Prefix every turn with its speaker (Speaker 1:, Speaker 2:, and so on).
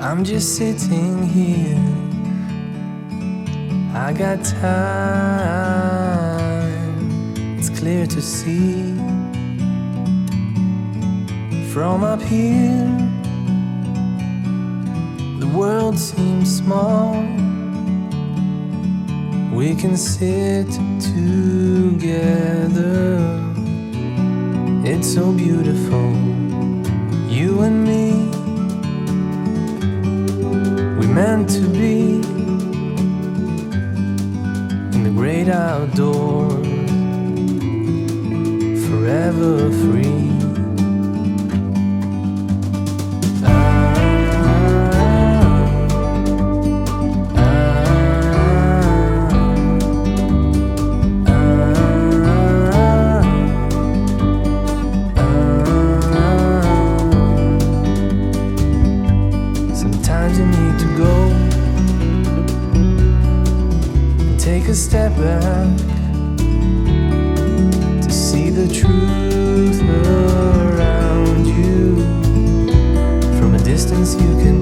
Speaker 1: I'm just sitting here. I got time. It's clear to see. From up here, the world seems small. We can sit together. It's so beautiful, you and me. We meant to be in the great outdoors, forever free. Sometimes you need to go and take a step back to see the truth around you. From a distance you can